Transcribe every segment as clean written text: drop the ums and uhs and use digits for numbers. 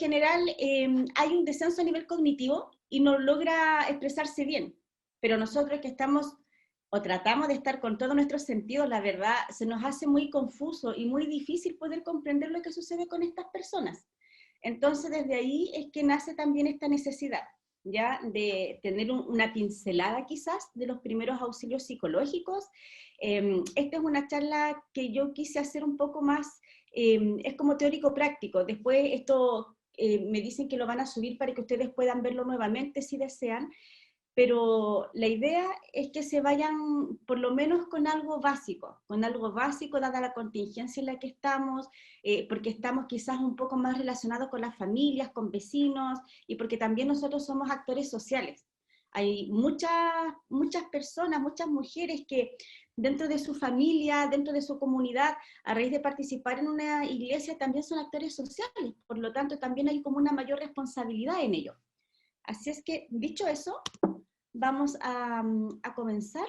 general hay un descenso a nivel cognitivo y no logra expresarse bien, pero nosotros que estamos o tratamos de estar con todos nuestros sentidos, la verdad, se nos hace muy confuso y muy difícil poder comprender lo que sucede con estas personas. Entonces, desde ahí es que nace también esta necesidad, ¿ya? De tener una pincelada quizás de los primeros auxilios psicológicos. Esta es una charla que yo quise hacer un poco más, es como teórico-práctico. Después esto me dicen que lo van a subir para que ustedes puedan verlo nuevamente si desean, pero la idea es que se vayan por lo menos con algo básico dada la contingencia en la que estamos, porque estamos quizás un poco más relacionados con las familias, con vecinos, y porque también nosotros somos actores sociales. Hay muchas personas, muchas mujeres que dentro de su familia, dentro de su comunidad, a raíz de participar en una iglesia, también son actores sociales, por lo tanto también hay como una mayor responsabilidad en ello. Así es que, dicho eso, vamos a comenzar.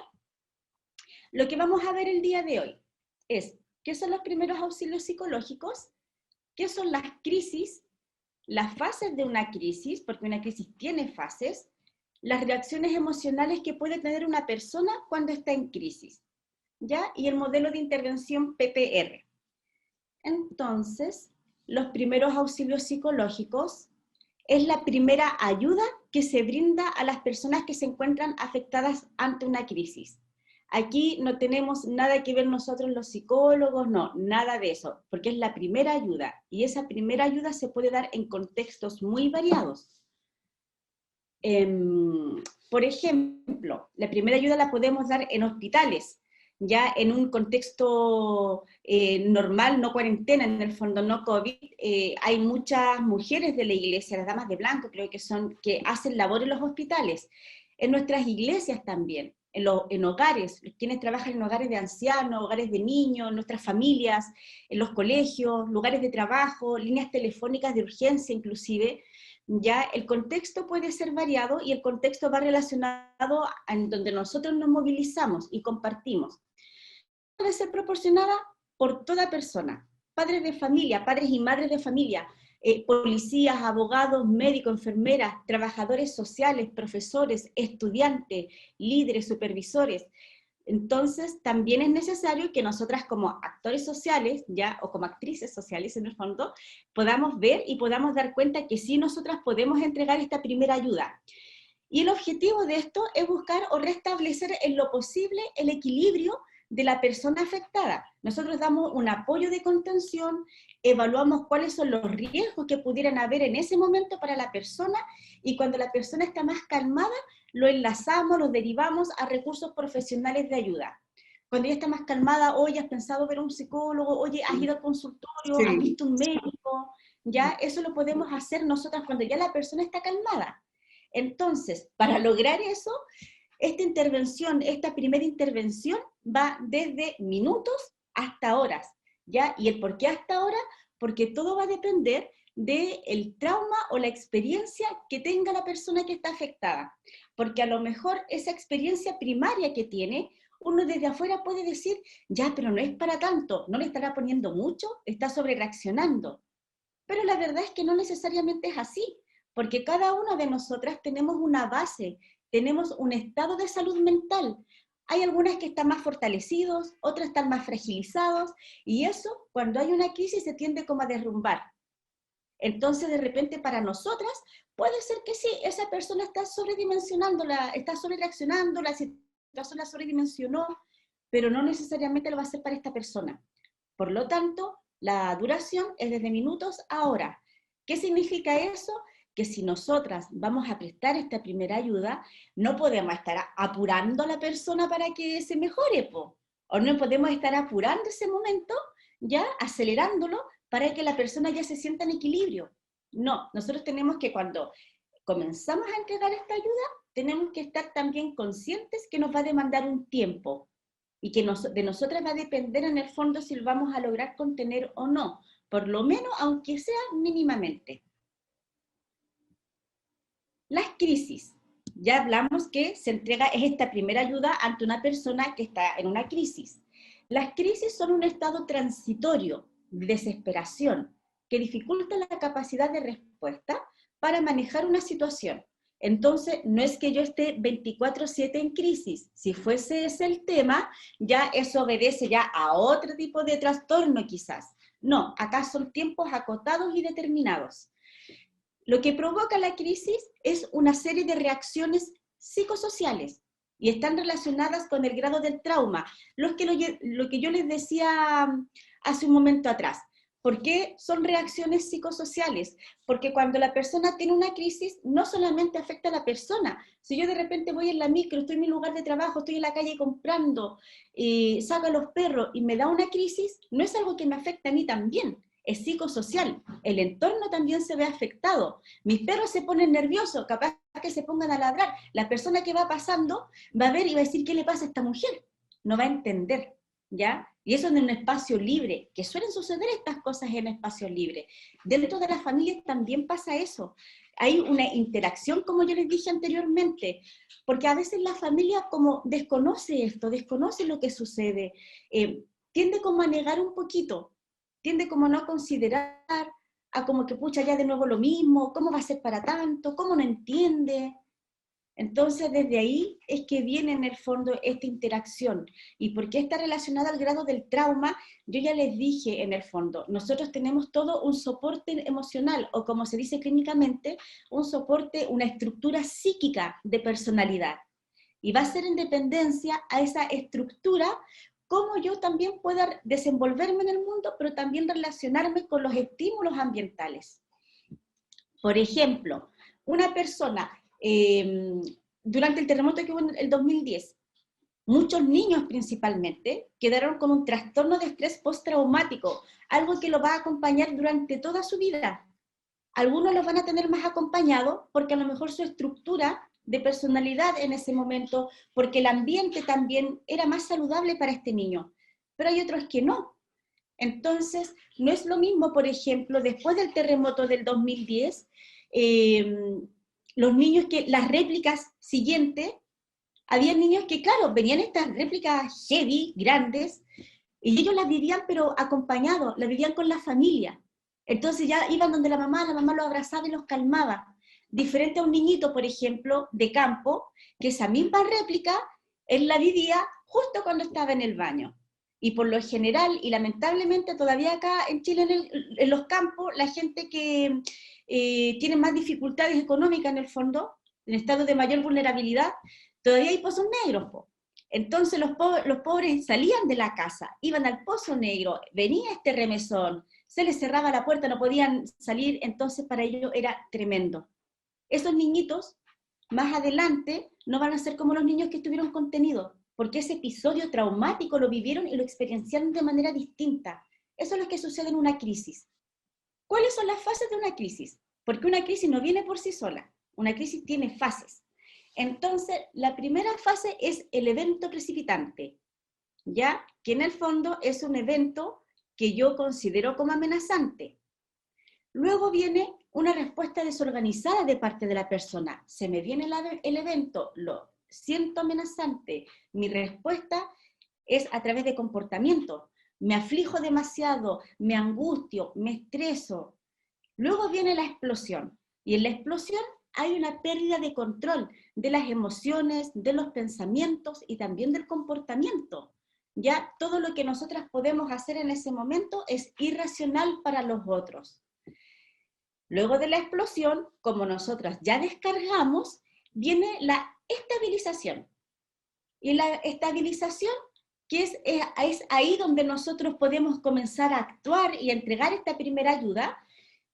Lo que vamos a ver el día de hoy es qué son los primeros auxilios psicológicos, qué son las crisis, las fases de una crisis, porque una crisis tiene fases, las reacciones emocionales que puede tener una persona cuando está en crisis, ¿ya? Y el modelo de intervención PPR. Entonces, los primeros auxilios psicológicos es la primera ayuda que se brinda a las personas que se encuentran afectadas ante una crisis. Aquí no tenemos nada que ver nosotros los psicólogos, no, nada de eso, porque es la primera ayuda, y esa primera ayuda se puede dar en contextos muy variados. Por ejemplo, la primera ayuda la podemos dar en hospitales, ya en un contexto normal, no cuarentena, en el fondo no COVID. Hay muchas mujeres de la iglesia, las damas de blanco creo que son, que hacen labor en los hospitales, en nuestras iglesias también, en hogares, quienes trabajan en hogares de ancianos, hogares de niños, nuestras familias, en los colegios, lugares de trabajo, líneas telefónicas de urgencia inclusive. Ya el contexto puede ser variado y el contexto va relacionado en donde nosotros nos movilizamos y compartimos. Puede ser proporcionada por toda persona, padres de familia, padres y madres de familia, policías, abogados, médicos, enfermeras, trabajadores sociales, profesores, estudiantes, líderes, supervisores. Entonces, también es necesario que nosotras como actores sociales, ya, o como actrices sociales en el fondo, podamos ver y podamos dar cuenta que sí nosotras podemos entregar esta primera ayuda. Y el objetivo de esto es buscar o restablecer en lo posible el equilibrio de la persona afectada. Nosotros damos un apoyo de contención, evaluamos cuáles son los riesgos que pudieran haber en ese momento para la persona, y cuando la persona está más calmada, lo enlazamos, lo derivamos a recursos profesionales de ayuda. Cuando ella está más calmada, oye, has pensado ver a un psicólogo, oye, has ido al consultorio, has visto un médico, ya, eso lo podemos hacer nosotras cuando ya la persona está calmada. Entonces, para lograr eso, esta intervención, esta primera intervención va desde minutos hasta horas, ¿ya? ¿Y el por qué hasta ahora? Porque todo va a depender del trauma o la experiencia que tenga la persona que está afectada. Porque a lo mejor esa experiencia primaria que tiene, uno desde afuera puede decir, ya, pero no es para tanto, no le estará poniendo mucho, está sobrereaccionando. Pero la verdad es que no necesariamente es así, porque cada una de nosotras tenemos una base, tenemos un estado de salud mental. Hay algunas que están más fortalecidos, otras están más fragilizados, y eso, cuando hay una crisis, se tiende como a derrumbar. Entonces, de repente, para nosotras, puede ser que sí, esa persona está sobredimensionando, está sobrereaccionando, la situación la sobredimensionó, pero no necesariamente lo va a hacer para esta persona. Por lo tanto, la duración es desde minutos a horas. ¿Qué significa eso? Que si nosotras vamos a prestar esta primera ayuda, no podemos estar apurando a la persona para que se mejore, po. O no podemos estar apurando ese momento, ya acelerándolo, para que la persona ya se sienta en equilibrio. No, nosotros tenemos que, cuando comenzamos a entregar esta ayuda, tenemos que estar también conscientes que nos va a demandar un tiempo, y que de nosotras va a depender en el fondo si lo vamos a lograr contener o no, por lo menos aunque sea mínimamente. Las crisis. Ya hablamos que se entrega, es esta primera ayuda ante una persona que está en una crisis. Las crisis son un estado transitorio de desesperación, que dificulta la capacidad de respuesta para manejar una situación. Entonces, no es que yo esté 24/7 en crisis. Si fuese ese el tema, ya eso obedece ya a otro tipo de trastorno quizás. No, acá son tiempos acotados y determinados. Lo que provoca la crisis es una serie de reacciones psicosociales y están relacionadas con el grado del trauma. Lo que yo les decía hace un momento atrás. ¿Por qué son reacciones psicosociales? Porque cuando la persona tiene una crisis, no solamente afecta a la persona. Si yo de repente voy en la micro, estoy en mi lugar de trabajo, estoy en la calle comprando, saco a los perros y me da una crisis, no es algo que me afecta a mí también, es psicosocial. El entorno también se ve afectado. Mis perros se ponen nerviosos, capaz que se pongan a ladrar. La persona que va pasando va a ver y va a decir, ¿qué le pasa a esta mujer? No va a entender, ¿ya? Y eso en un espacio libre, que suelen suceder estas cosas en espacios libres. Dentro de las familias también pasa eso. Hay una interacción, como yo les dije anteriormente, porque a veces la familia como desconoce esto, desconoce lo que sucede, tiende como a negar un poquito, tiende como a no considerar, a como que pucha ya de nuevo lo mismo, ¿cómo va a ser para tanto? ¿Cómo no entiende? Entonces, desde ahí es que viene en el fondo esta interacción. ¿Y por qué está relacionada al grado del trauma? Yo ya les dije en el fondo, nosotros tenemos todo un soporte emocional, o como se dice clínicamente, un soporte, una estructura psíquica de personalidad. Y va a ser en dependencia a esa estructura cómo yo también pueda desenvolverme en el mundo, pero también relacionarme con los estímulos ambientales. Por ejemplo, una persona durante el terremoto que hubo en el 2010, muchos niños principalmente quedaron con un trastorno de estrés postraumático, algo que lo va a acompañar durante toda su vida. Algunos los van a tener más acompañados porque a lo mejor su estructura de personalidad en ese momento, porque el ambiente también era más saludable para este niño, pero hay otros que no. Entonces, no es lo mismo, por ejemplo, después del terremoto del 2010, los niños que, las réplicas siguientes, había niños que, claro, venían estas réplicas heavy, grandes, y ellos las vivían, pero acompañados, las vivían con la familia. Entonces ya iban donde la mamá los abrazaba y los calmaba. Diferente a un niñito, por ejemplo, de campo, que esa misma réplica, él la vivía justo cuando estaba en el baño. Y por lo general, y lamentablemente todavía acá en Chile, en los campos, la gente que tiene más dificultades económicas en el fondo, en estado de mayor vulnerabilidad, todavía hay pozos negros, po. Entonces los pobres salían de la casa, iban al pozo negro, venía este remesón, se les cerraba la puerta, no podían salir, entonces para ellos era tremendo. Esos niñitos, más adelante, no van a ser como los niños que estuvieron contenidos, porque ese episodio traumático lo vivieron y lo experienciaron de manera distinta. Eso es lo que sucede en una crisis. ¿Cuáles son las fases de una crisis? Porque una crisis no viene por sí sola, una crisis tiene fases. Entonces, la primera fase es el evento precipitante, ¿ya? Que en el fondo es un evento que yo considero como amenazante. Luego viene una respuesta desorganizada de parte de la persona. Se me viene el evento, lo siento amenazante. Mi respuesta es a través de comportamiento. Me aflijo demasiado, me angustio, me estreso. Luego viene la explosión. Y en la explosión hay una pérdida de control de las emociones, de los pensamientos y también del comportamiento. Ya todo lo que nosotras podemos hacer en ese momento es irracional para los otros. Luego de la explosión, como nosotras ya descargamos, viene la estabilización. Y la estabilización, que es ahí donde nosotros podemos comenzar a actuar y a entregar esta primera ayuda,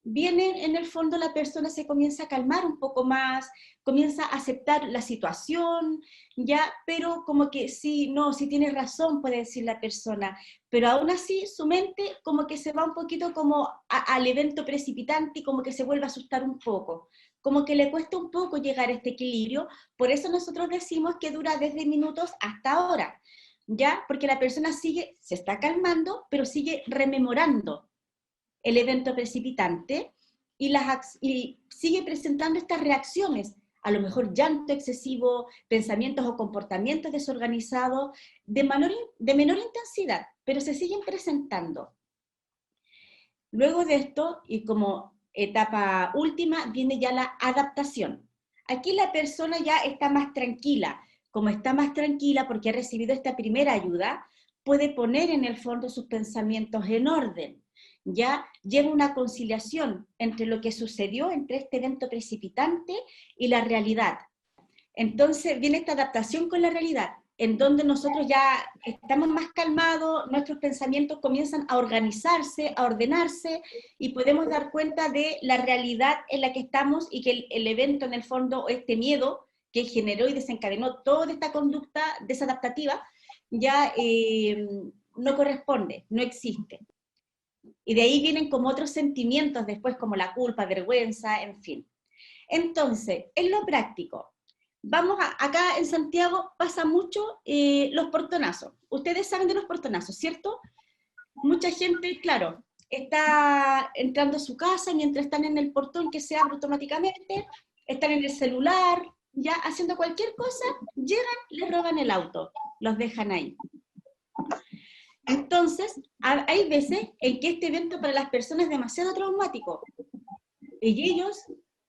viene en el fondo la persona se comienza a calmar un poco más, comienza a aceptar la situación, ya, pero como que sí, no, sí tiene razón, puede decir la persona, pero aún así su mente como que se va un poquito como al evento precipitante y como que se vuelve a asustar un poco, como que le cuesta un poco llegar a este equilibrio, por eso nosotros decimos que dura desde minutos hasta horas, ya, porque la persona sigue, se está calmando, pero sigue rememorando el evento precipitante y sigue presentando estas reacciones, a lo mejor llanto excesivo, pensamientos o comportamientos desorganizados, de menor intensidad, pero se siguen presentando. Luego de esto, y como etapa última, viene ya la adaptación. Aquí la persona ya está más tranquila. Como está más tranquila porque ha recibido esta primera ayuda, puede poner en el fondo sus pensamientos en orden. Ya lleva una conciliación entre lo que sucedió, entre este evento precipitante y la realidad. Entonces viene esta adaptación con la realidad, en donde nosotros ya estamos más calmados, nuestros pensamientos comienzan a organizarse, a ordenarse, y podemos dar cuenta de la realidad en la que estamos y que el evento en el fondo, este miedo que generó y desencadenó toda esta conducta desadaptativa, ya no corresponde, no existe. Y de ahí vienen como otros sentimientos después, como la culpa, vergüenza, en fin. Entonces, en lo práctico, acá en Santiago pasa mucho los portonazos. Ustedes saben de los portonazos, ¿cierto? Mucha gente, claro, está entrando a su casa y mientras están en el portón que se abre automáticamente, están en el celular, ya haciendo cualquier cosa, llegan, les roban el auto, los dejan ahí. Entonces, hay veces en que este evento para las personas es demasiado traumático y ellos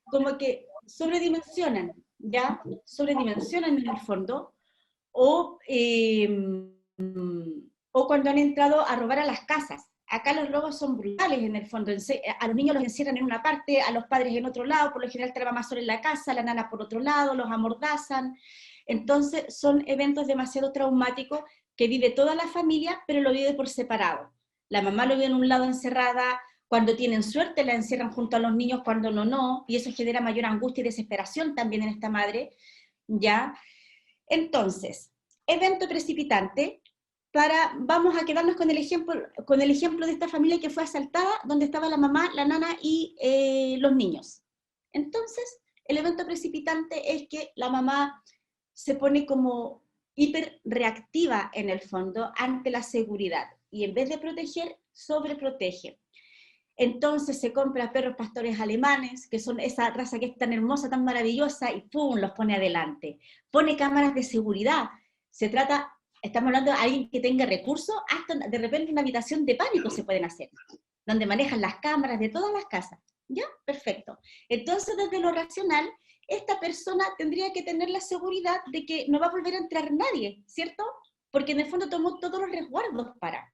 como que sobredimensionan, ¿ya? Sobredimensionan en el fondo, o, o cuando han entrado a robar a las casas. Acá los robos son brutales en el fondo, a los niños los encierran en una parte, a los padres en otro lado, por lo general está la mamá sola en la casa, la nana por otro lado, los amordazan. Entonces son eventos demasiado traumáticos que vive toda la familia, pero lo vive por separado. La mamá lo vive en un lado encerrada, cuando tienen suerte la encierran junto a los niños, cuando no, y eso genera mayor angustia y desesperación también en esta madre, ¿ya? Entonces, evento precipitante, vamos a quedarnos con el ejemplo de esta familia que fue asaltada, donde estaba la mamá, la nana y los niños. Entonces, el evento precipitante es que la mamá se pone como hiperreactiva en el fondo ante la seguridad, y en vez de proteger, sobreprotege. Entonces se compra perros pastores alemanes, que son esa raza que es tan hermosa, tan maravillosa, y ¡pum!, los pone adelante. Pone cámaras de seguridad. Estamos hablando de alguien que tenga recursos, hasta de repente una habitación de pánico se pueden hacer, donde manejan las cámaras de todas las casas. ¿Ya? Perfecto. Entonces, desde lo racional, esta persona tendría que tener la seguridad de que no va a volver a entrar nadie, ¿cierto? Porque en el fondo tomó todos los resguardos para...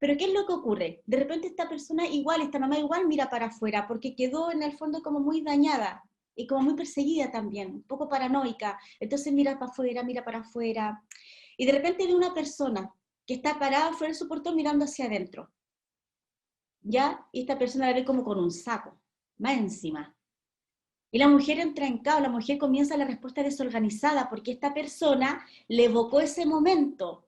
Pero ¿qué es lo que ocurre? De repente esta persona igual, esta mamá igual mira para afuera, porque quedó en el fondo como muy dañada y como muy perseguida también, un poco paranoica. Entonces mira para afuera. Y de repente ve una persona que está parada fuera de su portón mirando hacia adentro. ¿Ya? Y esta persona la ve como con un saco, más encima. Y la mujer entra en caos, la mujer comienza la respuesta desorganizada, porque esta persona le evocó ese momento.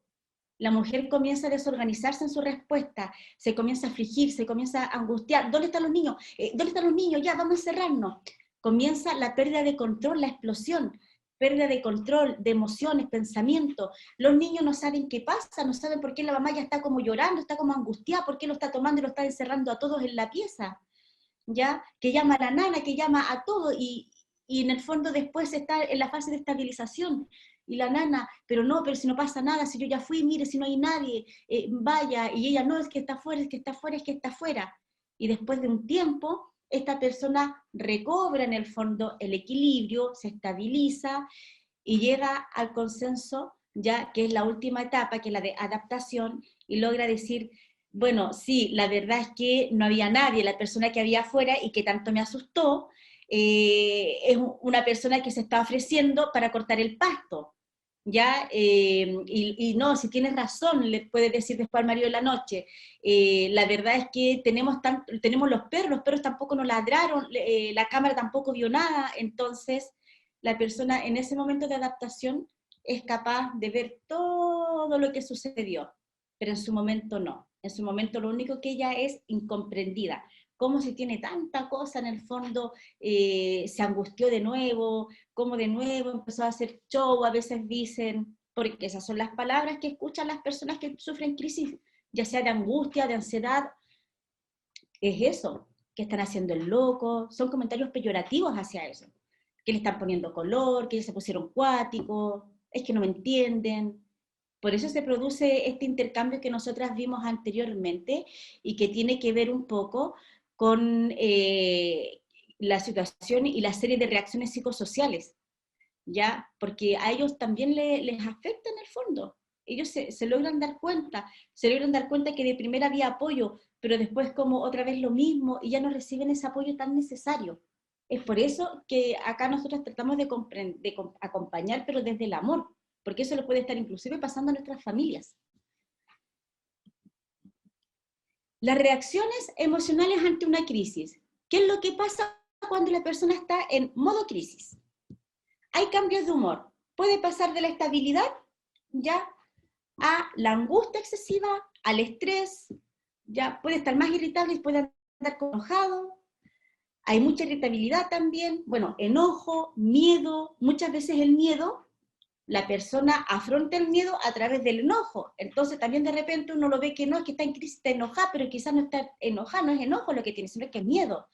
La mujer comienza a desorganizarse en su respuesta, se comienza a afligir, se comienza a angustiar. ¿Dónde están los niños? ¿Dónde están los niños? Ya, vamos a encerrarnos. Comienza la pérdida de control, la explosión, pérdida de control, de emociones, pensamientos. Los niños no saben qué pasa, no saben por qué la mamá ya está como llorando, está como angustiada, por qué lo está tomando y lo está encerrando a todos en la pieza, ¿ya? Que llama a la nana, que llama a todo, y en el fondo después está en la fase de estabilización. Y la nana, pero si no pasa nada, si yo ya fui, mire, si no hay nadie, vaya, y ella, no, es que está fuera, es que está fuera, es que está fuera. Y después de un tiempo, esta persona recobra en el fondo el equilibrio, se estabiliza y llega al consenso, ya que es la última etapa, que es la de adaptación, y logra decir, bueno, sí, la verdad es que no había nadie, la persona que había afuera y que tanto me asustó, es una persona que se está ofreciendo para cortar el pasto, ¿ya? Y no, si tienes razón, le puedes decir después al marido de la noche, la verdad es que tenemos los perros tampoco nos ladraron, la cámara tampoco vio nada, entonces la persona en ese momento de adaptación es capaz de ver todo lo que sucedió, pero en su momento no. En su momento lo único que ella es incomprendida. Cómo si tiene tanta cosa en el fondo, se angustió de nuevo, cómo de nuevo empezó a hacer show, a veces dicen, porque esas son las palabras que escuchan las personas que sufren crisis, ya sea de angustia, de ansiedad, es eso, que están haciendo el loco, son comentarios peyorativos hacia eso, que le están poniendo color, que ya se pusieron cuáticos, es que no me entienden, Por eso se produce este intercambio que nosotras vimos anteriormente y que tiene que ver un poco con la situación y la serie de reacciones psicosociales, ¿ya? Porque a ellos también les afecta en el fondo. Ellos se logran dar cuenta, que de primera había apoyo, pero después como otra vez lo mismo y ya no reciben ese apoyo tan necesario. Es por eso que acá nosotros tratamos de acompañar, pero desde el amor, porque eso le puede estar inclusive pasando a nuestras familias. Las reacciones emocionales ante una crisis. ¿Qué es lo que pasa cuando la persona está en modo crisis? Hay cambios de humor. Puede pasar de la estabilidad ya a la angustia excesiva, al estrés, ya puede estar más irritable y puede andar enojado. Hay mucha irritabilidad también, bueno, enojo, miedo. Muchas veces el miedo, la persona afronta el miedo a través del enojo. Entonces también de repente uno lo ve que no, es que está en crisis, está enojada, pero quizás no está enojada, no es enojo lo que tiene, sino que es miedo.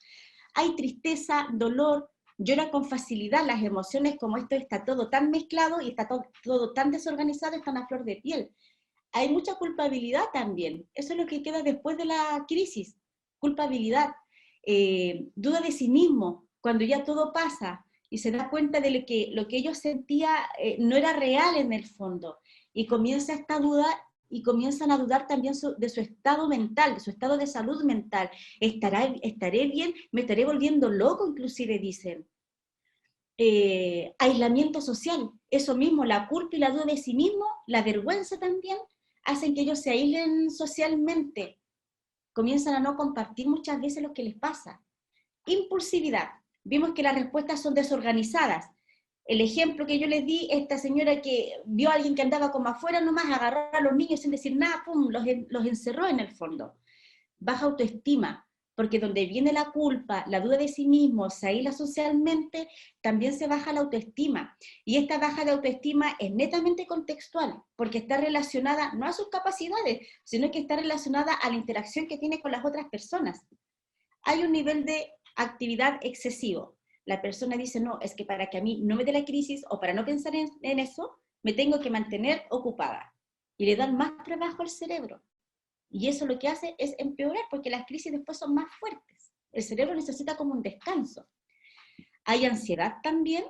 Hay tristeza, dolor, llora con facilidad. Las emociones, como esto está todo tan mezclado y está todo tan desorganizado, están a flor de piel. Hay mucha culpabilidad también. Eso es lo que queda después de la crisis. Culpabilidad, duda de sí mismo, cuando ya todo pasa y se da cuenta de lo que ellos sentían no era real en el fondo. Y comienza esta duda y comienzan a dudar también de su estado mental, de su estado de salud mental. ¿Estaré bien? ¿Me estaré volviendo loco? Inclusive dicen. Aislamiento social, eso mismo, la culpa y la duda de sí mismo, la vergüenza también, hacen que ellos se aíslen socialmente, comienzan a no compartir muchas veces lo que les pasa. Impulsividad, vimos que las respuestas son desorganizadas. El ejemplo que yo les di, esta señora que vio a alguien que andaba como afuera nomás, agarró a los niños sin decir nada, pum, los encerró en el fondo. Baja autoestima, porque donde viene la culpa, la duda de sí mismo, se aísla socialmente, también se baja la autoestima. Y esta baja de autoestima es netamente contextual, porque está relacionada no a sus capacidades, sino que está relacionada a la interacción que tiene con las otras personas. Hay un nivel de actividad excesivo. La persona dice, no, es que para que a mí no me dé la crisis o para no pensar en eso, me tengo que mantener ocupada. Y le dan más trabajo al cerebro. Y eso lo que hace es empeorar, porque las crisis después son más fuertes. El cerebro necesita como un descanso. Hay ansiedad también,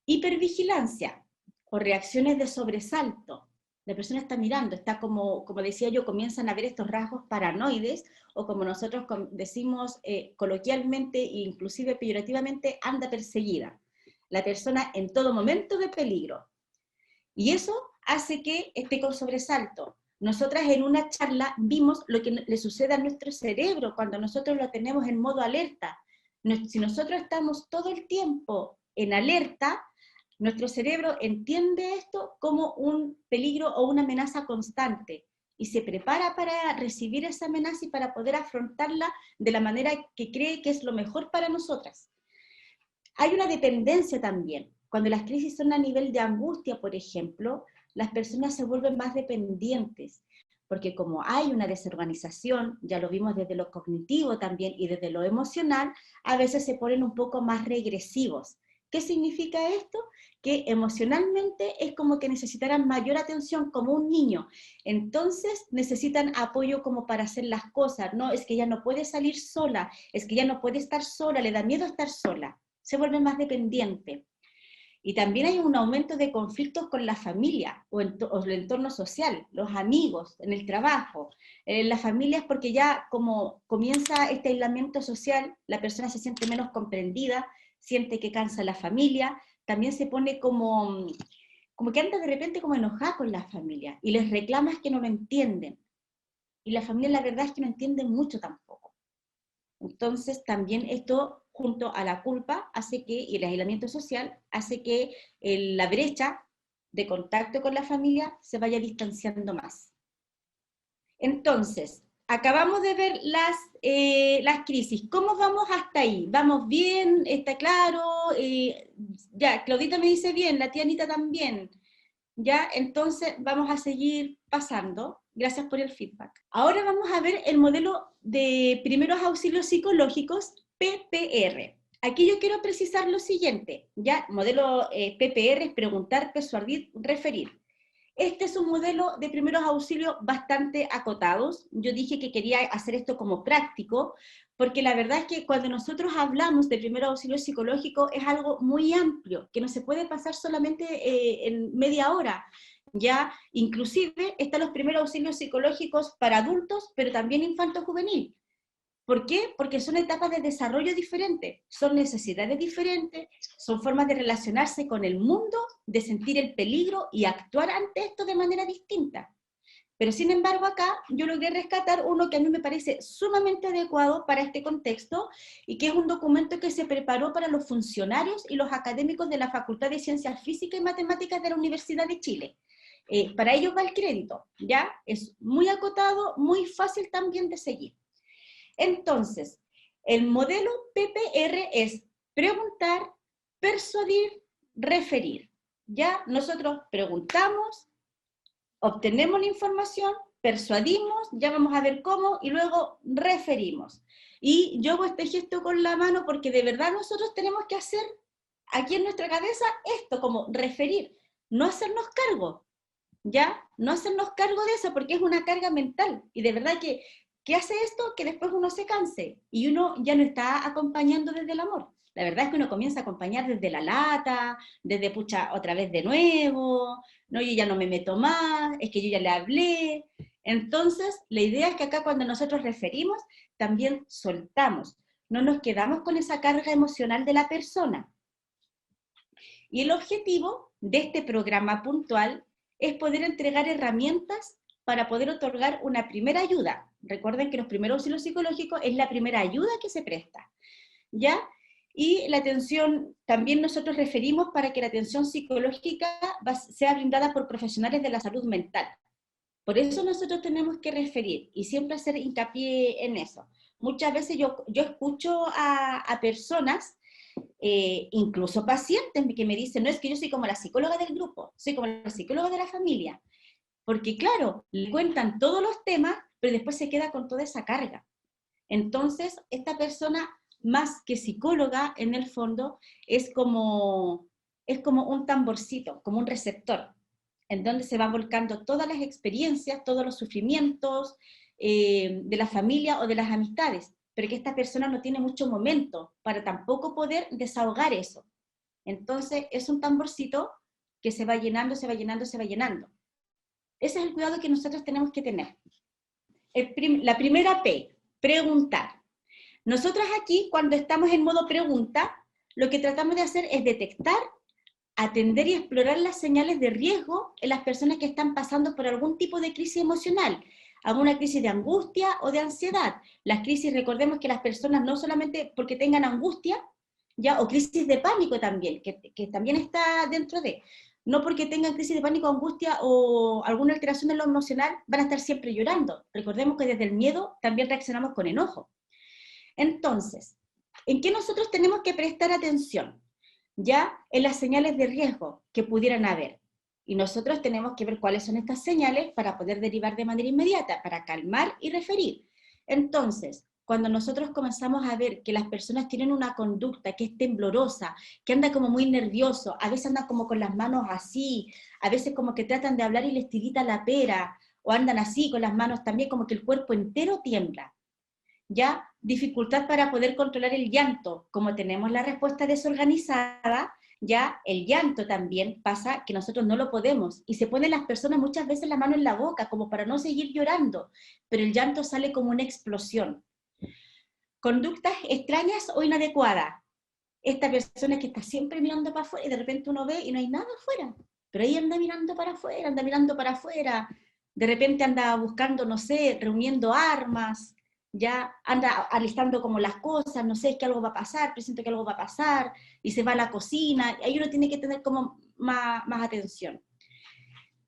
hipervigilancia o reacciones de sobresalto. La persona está mirando, está como decía yo, comienzan a ver estos rasgos paranoides, o como nosotros decimos coloquialmente e inclusive peyorativamente, anda perseguida. La persona en todo momento de peligro. Y eso hace que esté con sobresalto. Nosotras en una charla vimos lo que le sucede a nuestro cerebro cuando nosotros lo tenemos en modo alerta. Si nosotros estamos todo el tiempo en alerta, nuestro cerebro entiende esto como un peligro o una amenaza constante y se prepara para recibir esa amenaza y para poder afrontarla de la manera que cree que es lo mejor para nosotras. Hay una dependencia también. Cuando las crisis son a nivel de angustia, por ejemplo, las personas se vuelven más dependientes, porque como hay una desorganización, ya lo vimos desde lo cognitivo también y desde lo emocional, a veces se ponen un poco más regresivos. ¿Qué significa esto? Que emocionalmente es como que necesitaran mayor atención como un niño. Entonces necesitan apoyo como para hacer las cosas. No, es que ella no puede salir sola, es que ella no puede estar sola, le da miedo estar sola. Se vuelve más dependiente. Y también hay un aumento de conflictos con la familia o el entorno social, los amigos, en el trabajo. Las familias, porque ya como comienza este aislamiento social, la persona se siente menos comprendida, siente que cansa a la familia, también se pone como que anda de repente como enojada con la familia y les reclamas que no lo entienden. Y la familia la verdad es que no entiende mucho tampoco. Entonces también esto junto a la culpa hace que, y el aislamiento social, hace que la brecha de contacto con la familia se vaya distanciando más. Entonces, acabamos de ver las crisis. ¿Cómo vamos hasta ahí? ¿Vamos bien? ¿Está claro? Ya, Claudita me dice bien, la tía Anita también. Ya, entonces vamos a seguir pasando. Gracias por el feedback. Ahora vamos a ver el modelo de primeros auxilios psicológicos, PPR. Aquí yo quiero precisar lo siguiente, ya, modelo PPR es preguntar, persuadir, referir. Este es un modelo de primeros auxilios bastante acotados. Yo dije que quería hacer esto como práctico, porque la verdad es que cuando nosotros hablamos de primer auxilio psicológico es algo muy amplio, que no se puede pasar solamente en media hora. Ya, inclusive están los primeros auxilios psicológicos para adultos, pero también infanto-juvenil. ¿Por qué? Porque son etapas de desarrollo diferentes, son necesidades diferentes, son formas de relacionarse con el mundo, de sentir el peligro y actuar ante esto de manera distinta. Pero sin embargo acá yo logré rescatar uno que a mí me parece sumamente adecuado para este contexto y que es un documento que se preparó para los funcionarios y los académicos de la Facultad de Ciencias Físicas y Matemáticas de la Universidad de Chile. Para ellos va el crédito, ¿ya? Es muy acotado, muy fácil también de seguir. Entonces, el modelo PPR es preguntar, persuadir, referir. Ya nosotros preguntamos, obtenemos la información, persuadimos, ya vamos a ver cómo, y luego referimos. Y yo hago este gesto con la mano porque de verdad nosotros tenemos que hacer aquí en nuestra cabeza esto, como referir, no hacernos cargo, ¿ya? No hacernos cargo de eso porque es una carga mental. Y de verdad que, ¿qué hace esto? Que después uno se canse y uno ya no está acompañando desde el amor. La verdad es que uno comienza a acompañar desde la lata, desde pucha, otra vez de nuevo, no, yo ya no me meto más, es que yo ya le hablé. Entonces, la idea es que acá cuando nosotros referimos, también soltamos, no nos quedamos con esa carga emocional de la persona. Y el objetivo de este programa puntual es poder entregar herramientas para poder otorgar una primera ayuda. Recuerden que los primeros auxilios psicológicos es la primera ayuda que se presta, ¿ya? Y la atención, también nosotros referimos para que la atención psicológica sea brindada por profesionales de la salud mental. Por eso nosotros tenemos que referir y siempre hacer hincapié en eso. Muchas veces yo escucho a personas, incluso pacientes, que me dicen, no, es que yo soy como la psicóloga del grupo, soy como la psicóloga de la familia. Porque claro, le cuentan todos los temas, pero después se queda con toda esa carga. Entonces, esta persona, más que psicóloga, en el fondo, es como un tamborcito, como un receptor, en donde se van volcando todas las experiencias, todos los sufrimientos de la familia o de las amistades, pero que esta persona no tiene mucho momento para tampoco poder desahogar eso. Entonces, es un tamborcito que se va llenando, se va llenando, se va llenando. Ese es el cuidado que nosotros tenemos que tener. La primera P, preguntar. Nosotros aquí, cuando estamos en modo pregunta, lo que tratamos de hacer es detectar, atender y explorar las señales de riesgo en las personas que están pasando por algún tipo de crisis emocional, alguna crisis de angustia o de ansiedad. Las crisis, recordemos que las personas no solamente porque tengan angustia, ya, o crisis de pánico también, que también está dentro de, no porque tengan crisis de pánico, angustia o alguna alteración en lo emocional, van a estar siempre llorando. Recordemos que desde el miedo también reaccionamos con enojo. Entonces, ¿en qué nosotros tenemos que prestar atención? Ya en las señales de riesgo que pudieran haber. Y nosotros tenemos que ver cuáles son estas señales para poder derivar de manera inmediata, para calmar y referir. Entonces, cuando nosotros comenzamos a ver que las personas tienen una conducta que es temblorosa, que anda como muy nervioso, a veces andan como con las manos así, a veces como que tratan de hablar y les tirita la pera, o andan así con las manos también, como que el cuerpo entero tiembla. Ya, dificultad para poder controlar el llanto, como tenemos la respuesta desorganizada, ya el llanto también pasa que nosotros no lo podemos, y se ponen las personas muchas veces la mano en la boca, como para no seguir llorando, pero el llanto sale como una explosión. Conductas extrañas o inadecuadas. Esta persona que está siempre mirando para afuera y de repente uno ve y no hay nada afuera, pero ahí anda mirando para afuera, anda mirando para afuera, de repente anda buscando, no sé, reuniendo armas, ya anda alistando como las cosas, no sé, es que algo va a pasar, presiento que algo va a pasar, y se va a la cocina, y ahí uno tiene que tener como más atención.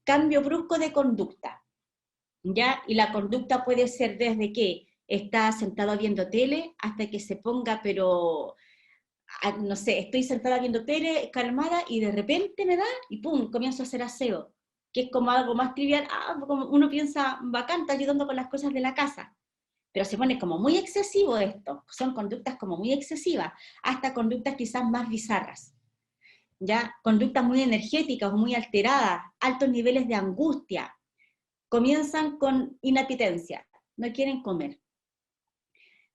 Cambio brusco de conducta, ¿ya? Y la conducta puede ser desde que está sentado viendo tele hasta que se ponga, pero no sé, estoy sentada viendo tele, calmada, y de repente me da, y pum, comienzo a hacer aseo, que es como algo más trivial, como uno piensa, bacán, está ayudando con las cosas de la casa, pero se pone como muy excesivo esto, son conductas como muy excesivas, hasta conductas quizás más bizarras. ¿ya? Conductas muy energéticas, muy alteradas, altos niveles de angustia. Comienzan con inapetencia, no quieren comer.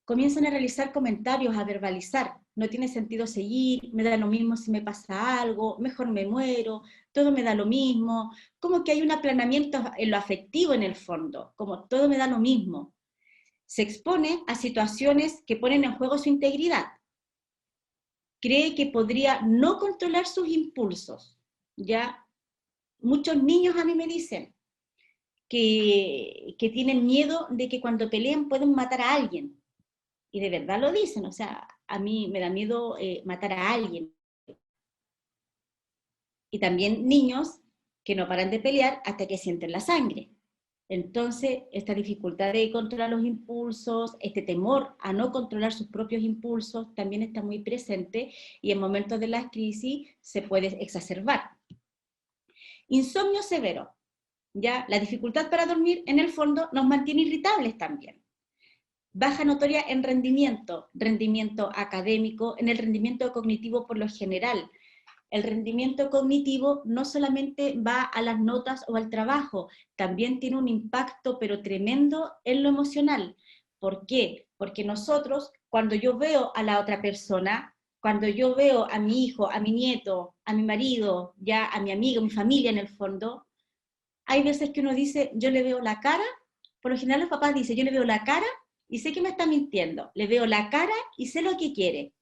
Comienzan a realizar comentarios, a verbalizar, no tiene sentido seguir, me da lo mismo si me pasa algo, mejor me muero, todo me da lo mismo, como que hay un aplanamiento en lo afectivo en el fondo, como todo me da lo mismo. Se expone a situaciones que ponen en juego su integridad. Cree que podría no controlar sus impulsos, ¿ya? Muchos niños a mí me dicen que tienen miedo de que cuando peleen pueden matar a alguien, y de verdad lo dicen, o sea, a mí me da miedo matar a alguien. Y también niños que no paran de pelear hasta que sienten la sangre. Entonces, esta dificultad de controlar los impulsos, este temor a no controlar sus propios impulsos, también está muy presente y en momentos de la crisis se puede exacerbar. Insomnio severo, ¿ya? La dificultad para dormir, en el fondo, nos mantiene irritables también. Baja notoria en rendimiento académico, en el rendimiento cognitivo por lo general. El rendimiento cognitivo no solamente va a las notas o al trabajo, también tiene un impacto pero tremendo en lo emocional. ¿Por qué? Porque nosotros, cuando yo veo a la otra persona, cuando yo veo a mi hijo, a mi nieto, a mi marido, ya a mi amigo, mi familia en el fondo, hay veces que uno dice, yo le veo la cara, por lo general los papás dicen, yo le veo la cara y sé que me está mintiendo, le veo la cara y sé lo que quiere.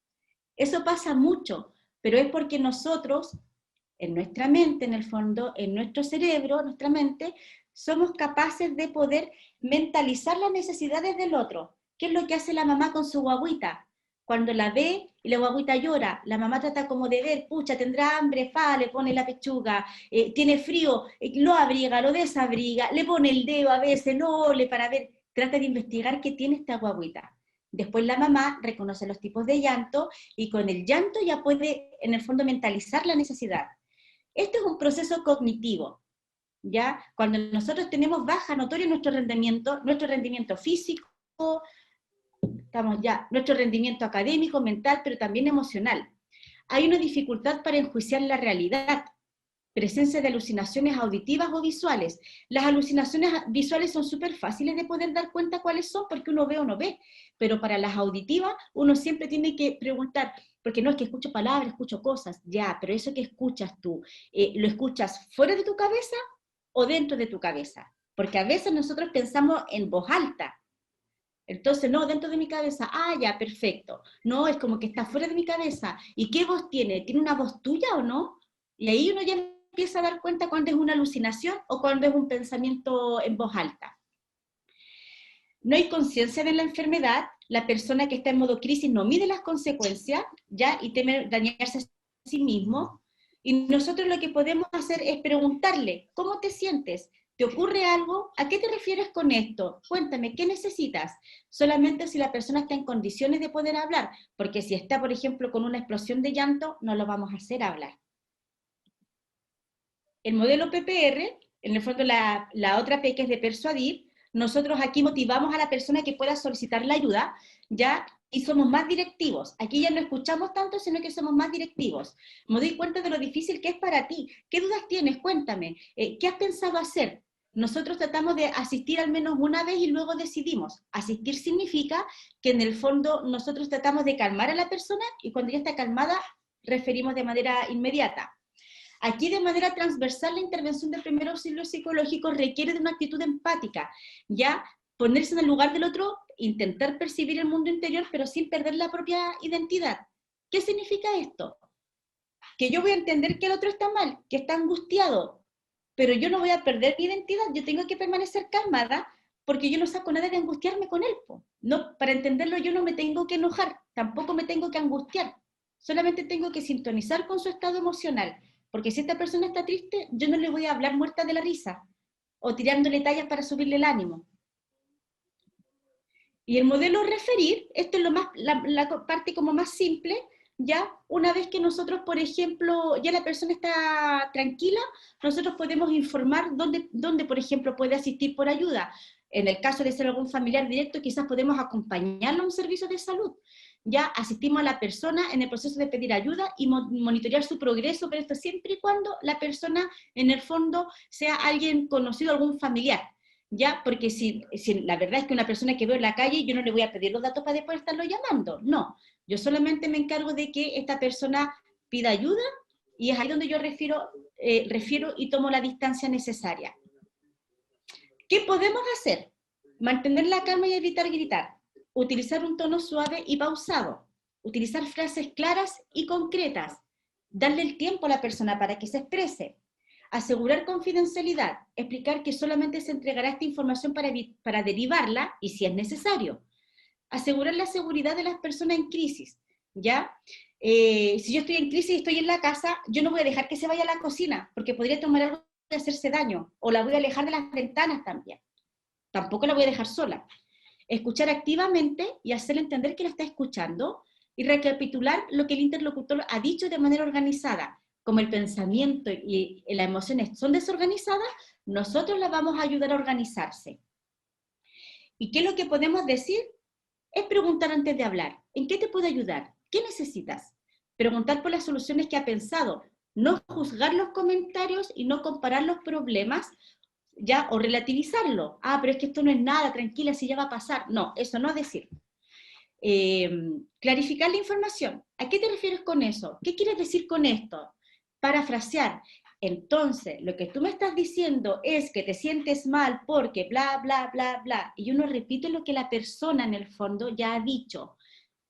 Eso pasa mucho, pero es porque nosotros, en nuestra mente, en el fondo, en nuestro cerebro, nuestra mente, somos capaces de poder mentalizar las necesidades del otro. ¿Qué es lo que hace la mamá con su guagüita? Cuando la ve y la guagüita llora, la mamá trata como de ver, pucha, tendrá hambre, le pone la pechuga, tiene frío, lo abriga, lo desabriga, le pone el dedo a veces, no ole para ver, trata de investigar qué tiene esta guagüita. Después la mamá reconoce los tipos de llanto y con el llanto ya puede, en el fondo, mentalizar la necesidad. Este es un proceso cognitivo, ¿ya? Cuando nosotros tenemos baja notoria nuestro rendimiento físico, estamos ya, nuestro rendimiento académico, mental, pero también emocional. Hay una dificultad para enjuiciar la realidad, presencia de alucinaciones auditivas o visuales. Las alucinaciones visuales son súper fáciles de poder dar cuenta cuáles son porque uno ve o no ve, pero para las auditivas uno siempre tiene que preguntar, porque no es que escucho palabras, escucho cosas, ya, pero eso que escuchas tú, ¿lo escuchas fuera de tu cabeza o dentro de tu cabeza? Porque a veces nosotros pensamos en voz alta, entonces, no, dentro de mi cabeza, ya, perfecto. No, es como que está fuera de mi cabeza. ¿Y qué voz tiene? ¿Tiene una voz tuya o no? Y ahí uno ya empieza a dar cuenta cuando es una alucinación o cuando es un pensamiento en voz alta. No hay conciencia de la enfermedad, la persona que está en modo crisis no mide las consecuencias, ¿ya? Y teme dañarse a sí mismo. Y nosotros lo que podemos hacer es preguntarle, ¿cómo te sientes? ¿Te ocurre algo? ¿A qué te refieres con esto? Cuéntame, ¿qué necesitas? Solamente si la persona está en condiciones de poder hablar, porque si está, por ejemplo, con una explosión de llanto, no lo vamos a hacer hablar. El modelo PPR, en el fondo la otra P que es de persuadir, nosotros aquí motivamos a la persona que pueda solicitar la ayuda, ¿ya? Y somos más directivos. Aquí ya no escuchamos tanto, sino que somos más directivos. Me doy cuenta de lo difícil que es para ti. ¿Qué dudas tienes? Cuéntame. ¿Qué has pensado hacer? Nosotros tratamos de asistir al menos una vez y luego decidimos. Asistir significa que en el fondo nosotros tratamos de calmar a la persona y cuando ya está calmada, referimos de manera inmediata. Aquí de manera transversal la intervención de primer auxilio psicológico requiere de una actitud empática, ya ponerse en el lugar del otro, intentar percibir el mundo interior pero sin perder la propia identidad. ¿Qué significa esto? Que yo voy a entender que el otro está mal, que está angustiado, pero yo no voy a perder mi identidad, yo tengo que permanecer calmada porque yo no saco nada de angustiarme con él. No, para entenderlo yo no me tengo que enojar, tampoco me tengo que angustiar, solamente tengo que sintonizar con su estado emocional. Porque si esta persona está triste, yo no le voy a hablar muerta de la risa o tirándole tallas para subirle el ánimo. Y el modelo referir, esto es la parte como más simple, ya una vez que nosotros, por ejemplo, ya la persona está tranquila, nosotros podemos informar dónde, por ejemplo, puede asistir por ayuda. En el caso de ser algún familiar directo, quizás podemos acompañarlo a un servicio de salud. ya asistimos a la persona en el proceso de pedir ayuda y monitorear su progreso, pero esto siempre y cuando la persona en el fondo sea alguien conocido, algún familiar, ya, porque si la verdad es que una persona que veo en la calle, yo no le voy a pedir los datos para después estarlo llamando, no, yo solamente me encargo de que esta persona pida ayuda y es ahí donde yo refiero y tomo la distancia necesaria. ¿Qué podemos hacer? Mantener la calma y evitar gritar. Utilizar un tono suave y pausado. Utilizar frases claras y concretas. Darle el tiempo a la persona para que se exprese. Asegurar confidencialidad. Explicar que solamente se entregará esta información para derivarla y si es necesario. Asegurar la seguridad de las personas en crisis. ¿Ya? Si yo estoy en crisis y estoy en la casa, yo no voy a dejar que se vaya a la cocina, porque podría tomar algo de hacerse daño, o la voy a alejar de las ventanas también. Tampoco la voy a dejar sola. Escuchar activamente y hacerle entender que la está escuchando y recapitular lo que el interlocutor ha dicho de manera organizada. Como el pensamiento y las emociones son desorganizadas, nosotros la vamos a ayudar a organizarse. ¿Y qué es lo que podemos decir? Es preguntar antes de hablar. ¿En qué te puedo ayudar? ¿Qué necesitas? Preguntar por las soluciones que ha pensado. No juzgar los comentarios y no comparar los problemas, ¿ya? O relativizarlo. Ah, pero es que esto no es nada, tranquila, si ya va a pasar. No, eso no es decir. Clarificar la información. ¿A qué te refieres con eso? ¿Qué quieres decir con esto? Parafrasear. Entonces, lo que tú me estás diciendo es que te sientes mal porque bla, bla, bla, bla. Y uno repite lo que la persona en el fondo ya ha dicho.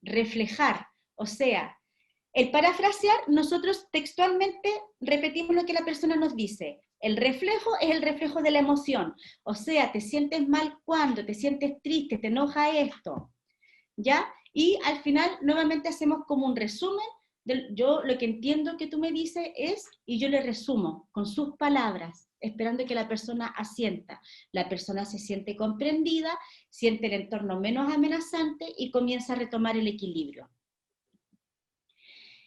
Reflejar. O sea, el parafrasear, nosotros textualmente repetimos lo que la persona nos dice. El reflejo es el reflejo de la emoción. O sea, te sientes mal cuando, te sientes triste, te enoja esto. ¿Ya? Y al final nuevamente hacemos como un resumen. Yo lo que entiendo que tú me dices es, y yo le resumo con sus palabras, esperando que la persona asienta. La persona se siente comprendida, siente el entorno menos amenazante y comienza a retomar el equilibrio.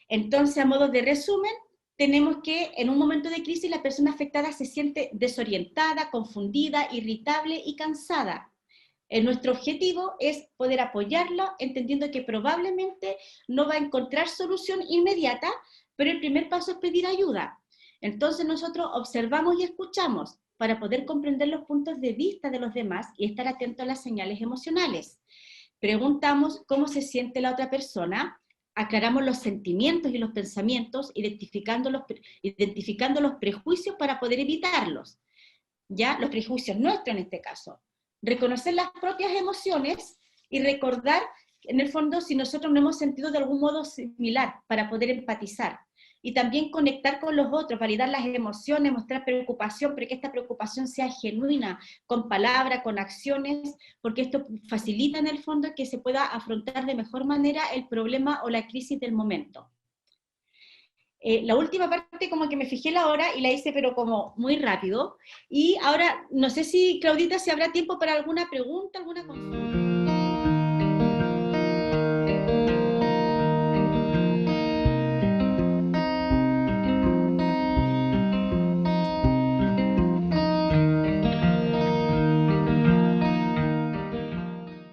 Entonces, a modo de resumen, tenemos que en un momento de crisis la persona afectada se siente desorientada, confundida, irritable y cansada. Nuestro objetivo es poder apoyarlo, entendiendo que probablemente no va a encontrar solución inmediata, pero el primer paso es pedir ayuda. Entonces nosotros observamos y escuchamos para poder comprender los puntos de vista de los demás y estar atentos a las señales emocionales. Preguntamos cómo se siente la otra persona, aclaramos los sentimientos y los pensamientos, identificando los prejuicios para poder evitarlos. ¿Ya? Los prejuicios nuestros en este caso. Reconocer las propias emociones y recordar, en el fondo, si nosotros no hemos sentido de algún modo similar para poder empatizar. Y también conectar con los otros, validar las emociones, mostrar preocupación, pero que esta preocupación sea genuina, con palabras, con acciones, porque esto facilita en el fondo que se pueda afrontar de mejor manera el problema o la crisis del momento. La última parte como que me fijé la hora y la hice pero como muy rápido. Y ahora, no sé si, Claudita, si habrá tiempo para alguna pregunta, alguna consulta.